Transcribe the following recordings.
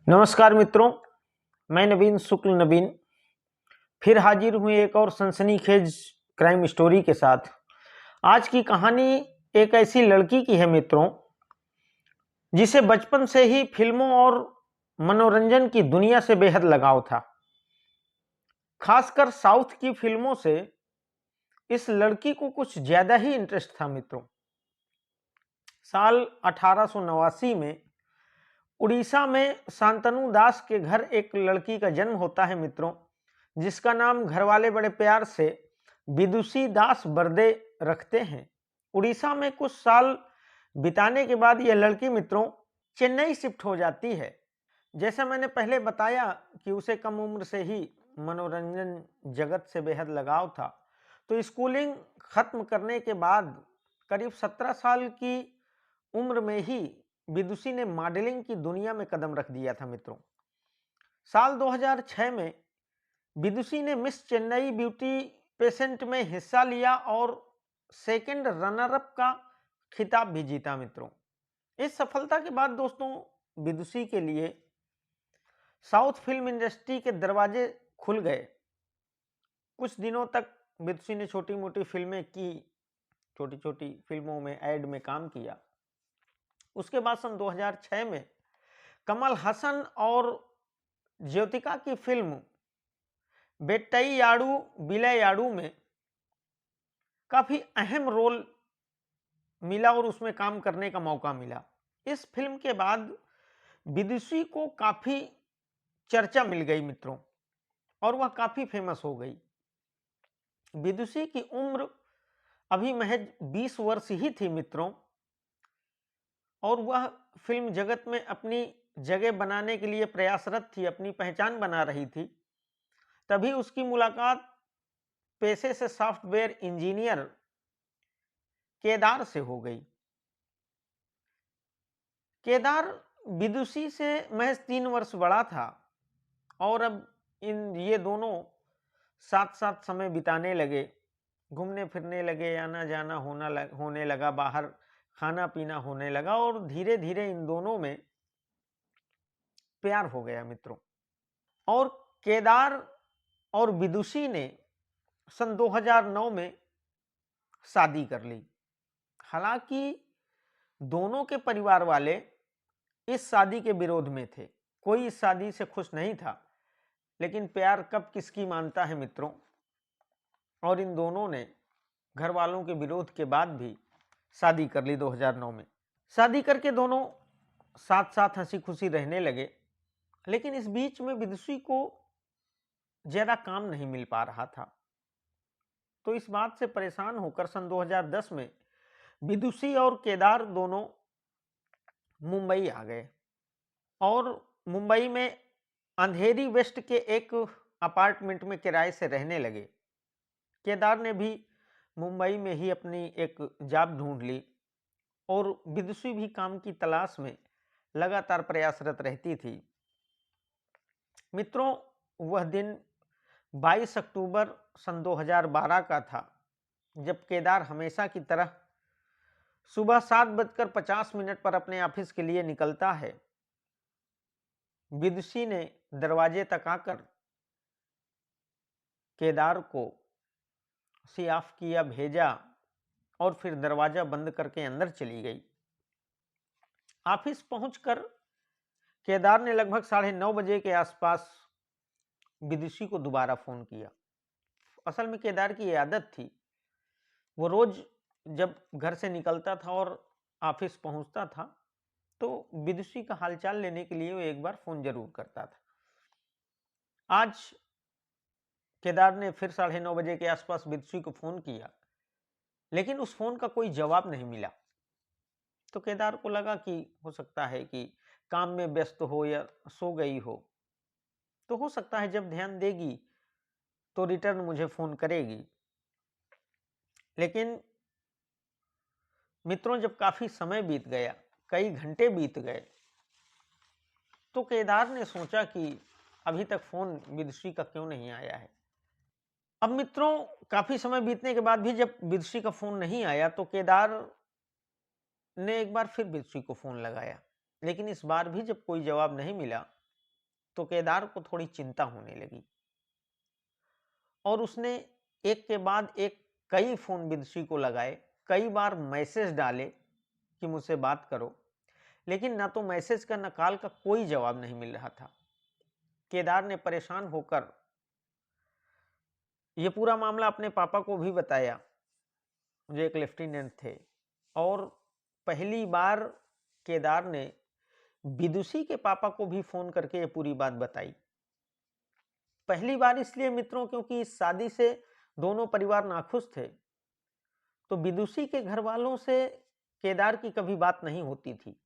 नमस्कार मित्रों, मैं नवीन शुक्ल नवीन फिर हाजिर हुए एक और सनसनीखेज क्राइम स्टोरी के साथ। आज की कहानी एक ऐसी लड़की की है मित्रों, जिसे बचपन से ही फिल्मों और मनोरंजन की दुनिया से बेहद लगाव था। खासकर साउथ की फिल्मों से इस लड़की को कुछ ज्यादा ही इंटरेस्ट था मित्रों। साल 1889 में उड़ीसा में शांतनु दास के घर एक लड़की का जन्म होता है मित्रों, जिसका नाम घरवाले बड़े प्यार से विदुषी दास बर्दे रखते हैं। उड़ीसा में कुछ साल बिताने के बाद यह लड़की मित्रों चेन्नई शिफ्ट हो जाती है। जैसा मैंने पहले बताया कि उसे कम उम्र से ही मनोरंजन जगत से बेहद लगाव था, तो स्कूलिंग खत्म करने के बाद करीब 17 साल की उम्र में ही विदुषी ने मॉडलिंग की दुनिया में कदम रख दिया था मित्रों। साल 2006 में विदुषी ने मिस चेन्नई ब्यूटी पेजेंट में हिस्सा लिया और सेकंड रनर अप का खिताब भी जीता मित्रों। इस सफलता के बाद दोस्तों विदुषी के लिए साउथ फिल्म इंडस्ट्री के दरवाजे खुल गए। कुछ दिनों तक विदुषी ने छोटी मोटी फिल्में की, छोटी छोटी फिल्मों में एड में काम किया। उसके बाद सन 2006 में कमल हसन और ज्योतिका की फिल्म वेट्टाइयाडु विलैयाडु में काफी अहम रोल मिला और उसमें काम करने का मौका मिला। इस फिल्म के बाद विदुषी को काफी चर्चा मिल गई मित्रों और वह काफी फेमस हो गई। विदुषी की उम्र अभी महज 20 वर्ष ही थी मित्रों और वह फिल्म जगत में अपनी जगह बनाने के लिए प्रयासरत थी, अपनी पहचान बना रही थी। तभी उसकी मुलाकात पेशे से सॉफ्टवेयर इंजीनियर केदार से हो गई। केदार विदुषी से महज 3 वर्ष बड़ा था और अब ये दोनों साथ साथ समय बिताने लगे, घूमने फिरने लगे, आना जाना होने लगा, बाहर खाना पीना होने लगा और धीरे धीरे इन दोनों में प्यार हो गया मित्रों। और केदार और विदुषी ने सन 2009 में शादी कर ली। हालांकि दोनों के परिवार वाले इस शादी के विरोध में थे, कोई इस शादी से खुश नहीं था, लेकिन प्यार कब किसकी मानता है मित्रों। और इन दोनों ने घर वालों के विरोध के बाद भी शादी कर ली 2009 में। शादी करके दोनों साथ साथ हंसी खुशी रहने लगे, लेकिन इस बीच में विदुषी को ज्यादा काम नहीं मिल पा रहा था। तो इस बात से परेशान होकर सन 2010 में विदुषी और केदार दोनों मुंबई आ गए और मुंबई में अंधेरी वेस्ट के एक अपार्टमेंट में किराए से रहने लगे। केदार ने भी मुंबई में ही अपनी एक जॉब ढूंढ ली और विदुषी भी काम की तलाश में लगातार प्रयासरत रहती थी। मित्रों, वह दिन 22 अक्टूबर सन 2012 का था, जब केदार हमेशा की तरह सुबह 7:50 पर अपने ऑफिस के लिए निकलता है। विदुषी ने दरवाजे तक आकर केदार को सियाफ किया, भेजा और फिर दरवाजा बंद करके अंदर चली गई। ऑफिस पहुंचकर केदार ने लगभग 9:30 बजे के आसपास विदुषी को दोबारा फोन किया। असल में केदार की ये आदत थी, वो रोज जब घर से निकलता था और ऑफिस पहुंचता था तो विदुषी का हालचाल लेने के लिए वो एक बार फोन जरूर करता था। आज केदार ने फिर 9:30 बजे के आसपास विदुषी को फोन किया, लेकिन उस फोन का कोई जवाब नहीं मिला। तो केदार को लगा कि हो सकता है कि काम में व्यस्त हो या सो गई हो, तो हो सकता है जब ध्यान देगी तो रिटर्न मुझे फोन करेगी। लेकिन मित्रों, जब काफी समय बीत गया, कई घंटे बीत गए, तो केदार ने सोचा कि अभी तक फोन विदुषी का क्यों नहीं आया है। अब मित्रों, काफी समय बीतने के बाद भी जब विदुषी का फोन नहीं आया तो केदार ने एक बार फिर विदुषी को फोन लगाया, लेकिन इस बार भी जब कोई जवाब नहीं मिला तो केदार को थोड़ी चिंता होने लगी और उसने एक के बाद एक कई फोन विदुषी को लगाए, कई बार मैसेज डाले कि मुझसे बात करो, लेकिन ना तो मैसेज का न कॉल का कोई जवाब नहीं मिल रहा था। केदार ने परेशान होकर यह पूरा मामला अपने पापा को भी बताया, जो एक लेफ्टिनेंट थे, और पहली बार केदार ने विदुषी के पापा को भी फोन करके ये पूरी बात बताई। पहली बार इसलिए मित्रों क्योंकि इस शादी से दोनों परिवार नाखुश थे, तो विदुषी के घर वालों से केदार की कभी बात नहीं होती थी।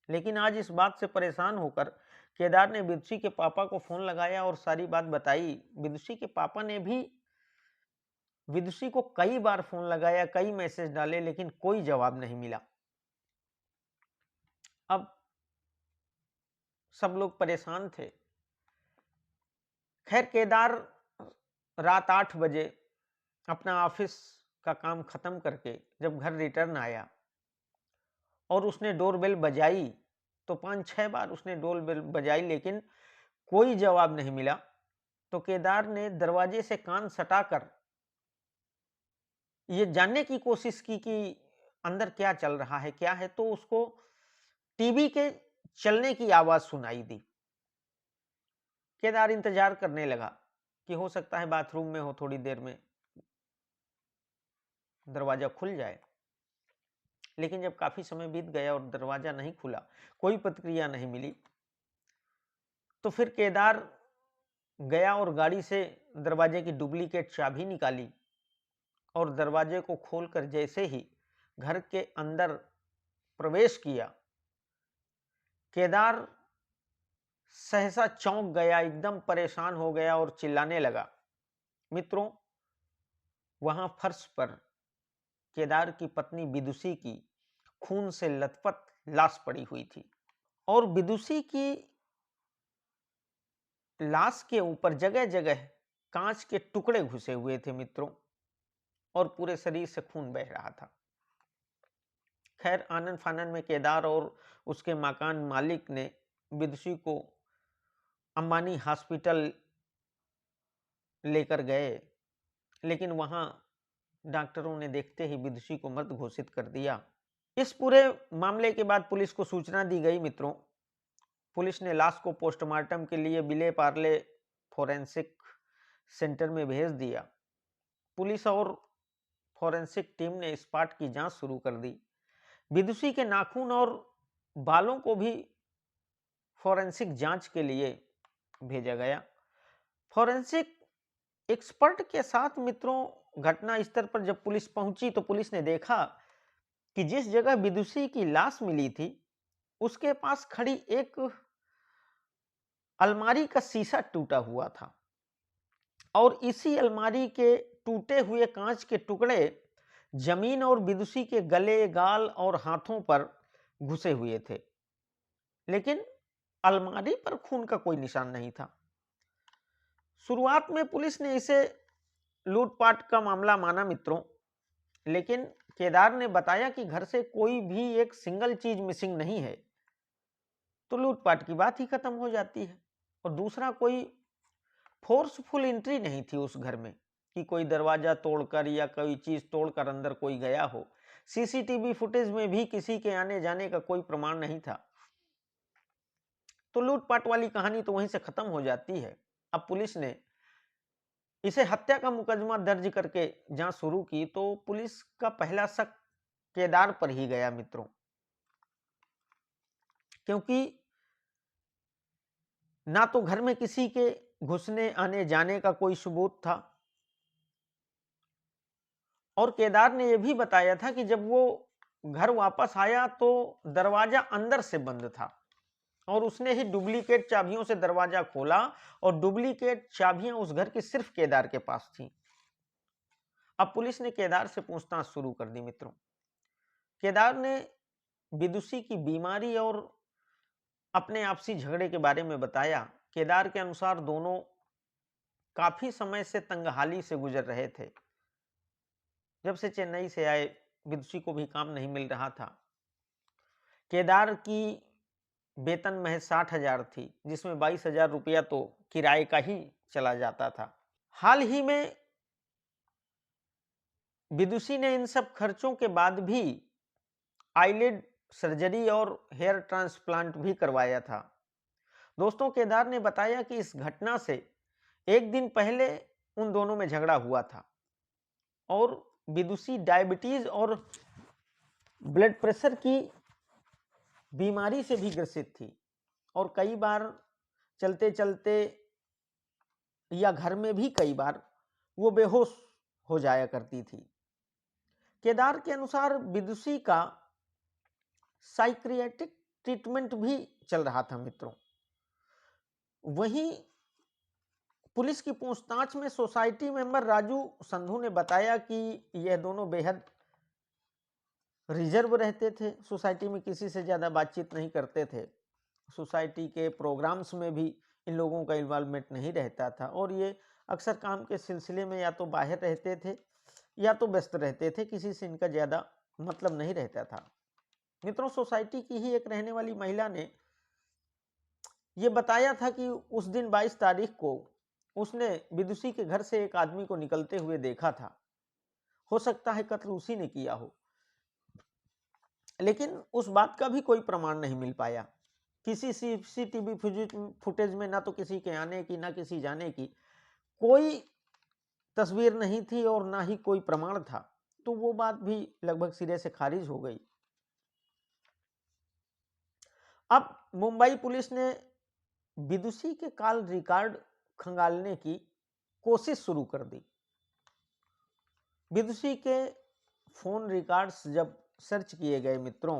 लेकिन आज इस बात से परेशान होकर केदार ने विदुषी के पापा को फोन लगाया और सारी बात बताई। विदुषी के पापा ने भी विदुषी को कई बार फोन लगाया, कई मैसेज डाले, लेकिन कोई जवाब नहीं मिला। अब सब लोग परेशान थे। खैर केदार रात 8 बजे अपना ऑफिस का काम खत्म करके जब घर रिटर्न आया और उसने डोरबेल बजाई, तो 5-6 बार उसने डोरबेल बजाई लेकिन कोई जवाब नहीं मिला। तो केदार ने दरवाजे से कान सटाकर ये जानने की कोशिश की कि अंदर क्या चल रहा है, क्या है। तो उसको टीवी के चलने की आवाज सुनाई दी। केदार इंतजार करने लगा कि हो सकता है बाथरूम में हो, थोड़ी देर में दरवाजा खुल जाए। लेकिन जब काफी समय बीत गया और दरवाजा नहीं खुला, कोई प्रतिक्रिया नहीं मिली, तो फिर केदार गया और गाड़ी से दरवाजे की डुप्लीकेट चाबी निकाली और दरवाजे को खोलकर जैसे ही घर के अंदर प्रवेश किया, केदार सहसा चौंक गया, एकदम परेशान हो गया और चिल्लाने लगा। मित्रों, वहां फर्श पर केदार की पत्नी विदुषी की खून से लथपथ लाश पड़ी हुई थी और विदुषी की लाश के ऊपर जगह जगह कांच के टुकड़े घुसे हुए थे मित्रों, और पूरे शरीर से खून बह रहा था। खैर आनन फानन में केदार और उसके मकान मालिक ने विदुषी को अंबानी हॉस्पिटल लेकर गए, लेकिन वहां डॉक्टरों ने देखते ही विदुषी को मृत घोषित कर दिया। इस पूरे मामले के बाद पुलिस को सूचना दी गई मित्रों। पुलिस ने लाश को पोस्टमार्टम के लिए विले पार्ले फोरेंसिक सेंटर में भेज दिया। पुलिस और फोरेंसिक टीम ने स्पॉट की जांच शुरू कर दी। विदुषी के नाखून और बालों को भी फोरेंसिक जांच के लिए भेजा गया। फोरेंसिक एक्सपर्ट के साथ मित्रों घटना स्थल पर जब पुलिस पहुंची तो पुलिस ने देखा कि जिस जगह विदुषी की लाश मिली थी उसके पास खड़ी एक अलमारी का शीशा टूटा हुआ था और इसी अलमारी के टूटे हुए कांच के टुकड़े जमीन और विदुषी के गले, गाल और हाथों पर घुसे हुए थे, लेकिन अलमारी पर खून का कोई निशान नहीं था। शुरुआत में पुलिस ने इसे लूटपाट का मामला माना मित्रों, लेकिन केदार ने बताया कि घर से कोई भी एक सिंगल चीज मिसिंग नहीं है, तो लूटपाट की बात ही खत्म हो जाती है। और दूसरा, कोई फोर्सफुल एंट्री नहीं थी उस घर में कि कोई दरवाजा तोड़कर या कोई चीज तोड़कर अंदर कोई गया हो। सीसीटीवी फुटेज में भी किसी के आने जाने का कोई प्रमाण नहीं था। तो लूटपाट वाली कहानी तो वहीं से खत्म हो जाती है। अब पुलिस ने इसे हत्या का मुकदमा दर्ज करके जांच शुरू की, तो पुलिस का पहला शक केदार पर ही गया मित्रों, क्योंकि ना तो घर में किसी के घुसने आने जाने का कोई सबूत था, और केदार ने यह भी बताया था कि जब वो घर वापस आया तो दरवाजा अंदर से बंद था और उसने ही डुप्लीकेट चाबियों से दरवाजा खोला और डुप्लीकेट चाबियां उस घर की सिर्फ केदार के पास थी। अब पुलिस ने केदार से पूछताछ शुरू कर दी मित्रों। केदार ने विदुषी की बीमारी और अपने आपसी झगड़े के बारे में बताया। केदार के अनुसार दोनों काफी समय से तंगहाली से गुजर रहे थे। जब से चेन्नई से आए विदुषी को भी काम नहीं मिल रहा था। केदार की वेतन महज 60,000 थी, जिसमें 22,000 रुपया तो किराए का ही चला जाता था। हाल ही में विदुषी ने इन सब खर्चों के बाद भी आईलिड सर्जरी और हेयर ट्रांसप्लांट भी करवाया था। दोस्तों, केदार ने बताया कि इस घटना से एक दिन पहले उन दोनों में झगड़ा हुआ था और विदुषी डायबिटीज और ब्लड प्रेशर की बीमारी से भी ग्रसित थी और कई बार चलते चलते या घर में भी कई बार वो बेहोश हो जाया करती थी। केदार के अनुसार विदुषी का साइक्रियाटिक ट्रीटमेंट भी चल रहा था मित्रों। वहीं पुलिस की पूछताछ में सोसाइटी मेंबर राजू संधू ने बताया कि यह दोनों बेहद रिजर्व रहते थे, सोसाइटी में किसी से ज़्यादा बातचीत नहीं करते थे, सोसाइटी के प्रोग्राम्स में भी इन लोगों का इन्वॉल्वमेंट नहीं रहता था और ये अक्सर काम के सिलसिले में या तो बाहर रहते थे या तो व्यस्त रहते थे, किसी से इनका ज़्यादा मतलब नहीं रहता था। मित्रों, सोसाइटी की ही एक रहने वाली महिला ने ये बताया था कि उस दिन 22 तारीख को उसने विदुषी के घर से एक आदमी को निकलते हुए देखा था। हो सकता है कत्ल उसी ने किया हो, लेकिन उस बात का भी कोई प्रमाण नहीं मिल पाया। किसी सीसीटीवी फुटेज में ना तो किसी के आने की ना किसी जाने की कोई तस्वीर नहीं थी और ना ही कोई प्रमाण था, तो वो बात भी लगभग सिरे से खारिज हो गई। अब मुंबई पुलिस ने विदुषी के कॉल रिकॉर्ड खंगालने की कोशिश शुरू कर दी। विदुषी के फोन रिकॉर्ड्स जब सर्च किए गए मित्रों,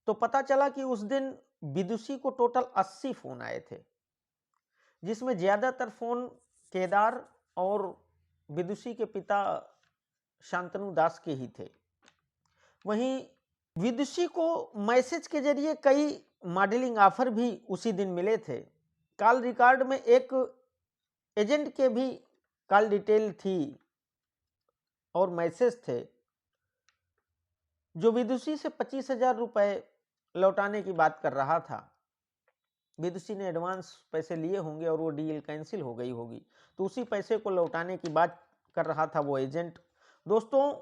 तो पता चला कि उस दिन विदुषी को टोटल 80 फोन आए थे, जिसमें ज्यादातर फोन केदार और विदुषी के पिता शांतनु दास के ही थे। वहीं विदुषी को मैसेज के जरिए कई मॉडलिंग ऑफर भी उसी दिन मिले थे। कॉल रिकॉर्ड में एक एजेंट के भी कॉल डिटेल थी और मैसेज थे जो विदुषी से 25,000 रुपए लौटाने की बात कर रहा था। विदुषी ने एडवांस पैसे लिए होंगे और वो डील कैंसिल हो गई होगी, तो उसी पैसे को लौटाने की बात कर रहा था वो एजेंट। दोस्तों,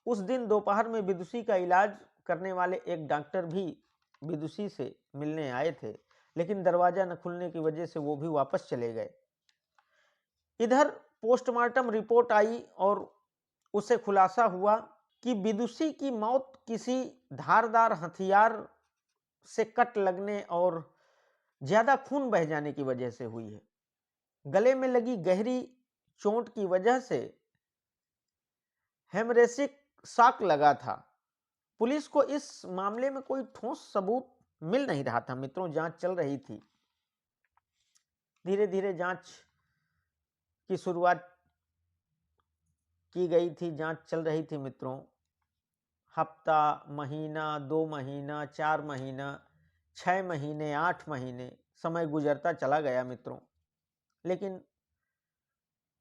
उस दिन दोपहर में विदुषी का इलाज करने वाले एक डॉक्टर भी विदुषी से मिलने आए थे, लेकिन दरवाजा न खुलने की वजह से वो भी वापस चले गए। इधर पोस्टमार्टम रिपोर्ट आई और उससे खुलासा हुआ कि विदुषी की मौत किसी धारदार हथियार से कट लगने और ज्यादा खून बह जाने की वजह से हुई है। गले में लगी गहरी चोट की वजह से हेमरेजिक शॉक लगा था। पुलिस को इस मामले में कोई ठोस सबूत मिल नहीं रहा था मित्रों। जांच चल रही थी, धीरे धीरे जांच की शुरुआत की गई थी, जांच चल रही थी मित्रों। हफ्ता, महीना, 2 महीना, 4 महीना, 6 महीने, 8 महीने समय गुजरता चला गया मित्रों, लेकिन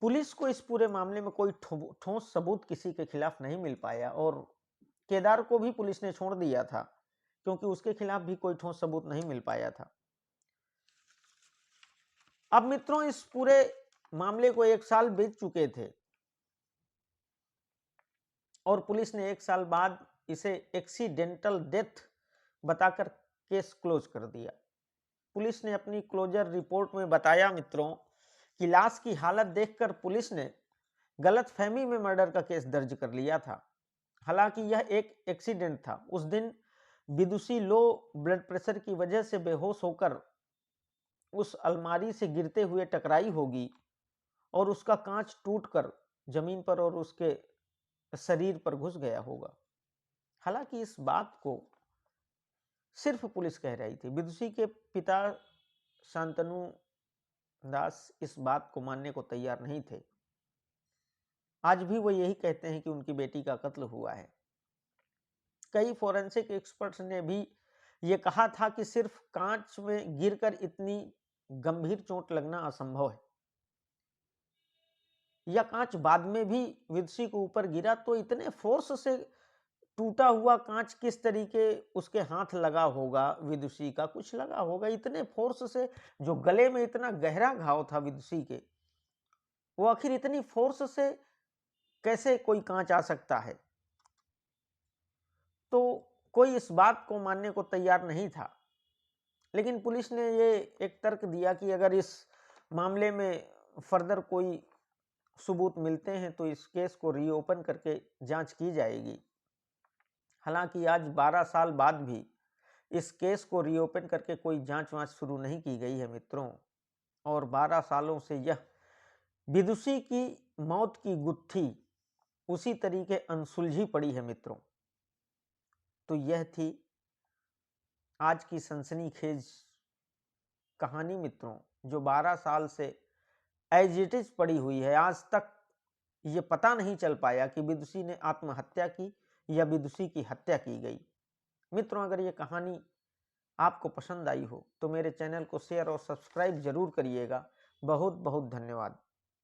पुलिस को इस पूरे मामले में कोई ठोस सबूत किसी के खिलाफ नहीं मिल पाया और केदार को भी पुलिस ने छोड़ दिया था क्योंकि उसके खिलाफ भी कोई ठोस सबूत नहीं मिल पाया था। अब मित्रों, इस पूरे मामले को 1 साल बीत चुके थे और पुलिस ने 1 साल बाद इसे एक्सीडेंटल डेथ बताकर केस क्लोज कर दिया। पुलिस ने अपनी क्लोजर रिपोर्ट में बताया मित्रों कि लाश की हालत देखकर पुलिस ने गलतफहमी में मर्डर का केस दर्ज कर लिया था। हालांकि यह एक एक्सीडेंट था। उस दिन विदुषी लो ब्लड प्रेशर की वजह से बेहोश होकर उस अलमारी से गिरते हुए टकराई होगी और उसका कांच टूटकर जमीन पर और उसके शरीर पर घुस गया होगा। हालांकि इस बात को सिर्फ पुलिस कह रही थी। विदुषी के पिता शांतनु दास इस बात को मानने को तैयार नहीं थे। आज भी वो यही कहते हैं कि उनकी बेटी का कत्ल हुआ है। कई फोरेंसिक एक्सपर्ट्स ने भी ये कहा था कि सिर्फ कांच में गिरकर इतनी गंभीर चोट लगना असंभव है, या कांच बाद में भी विदुषी के ऊपर गिरा तो इतने फोर्स से टूटा हुआ कांच किस तरीके उसके हाथ लगा होगा, विदुषी का कुछ लगा होगा, इतने फोर्स से, जो गले में इतना गहरा घाव था विदुषी के, वो आखिर इतनी फोर्स से कैसे कोई कांच आ सकता है। तो कोई इस बात को मानने को तैयार नहीं था, लेकिन पुलिस ने ये एक तर्क दिया कि अगर इस मामले में फर्दर कोई सबूत मिलते हैं तो इस केस को रीओपन करके जांच की जाएगी। हालांकि आज 12 साल बाद भी इस केस को रीओपन करके कोई जांच वांच शुरू नहीं की गई है मित्रों, और 12 सालों से यह विदुषी की मौत की गुत्थी उसी तरीके अनसुलझी पड़ी है मित्रों। तो यह थी आज की सनसनीखेज कहानी मित्रों, जो 12 साल से एज इट इज पड़ी हुई है। आज तक ये पता नहीं चल पाया कि विदुषी ने आत्महत्या की या विदुषी की हत्या की गई। मित्रों, अगर ये कहानी आपको पसंद आई हो तो मेरे चैनल को शेयर और सब्सक्राइब जरूर करिएगा। बहुत बहुत धन्यवाद।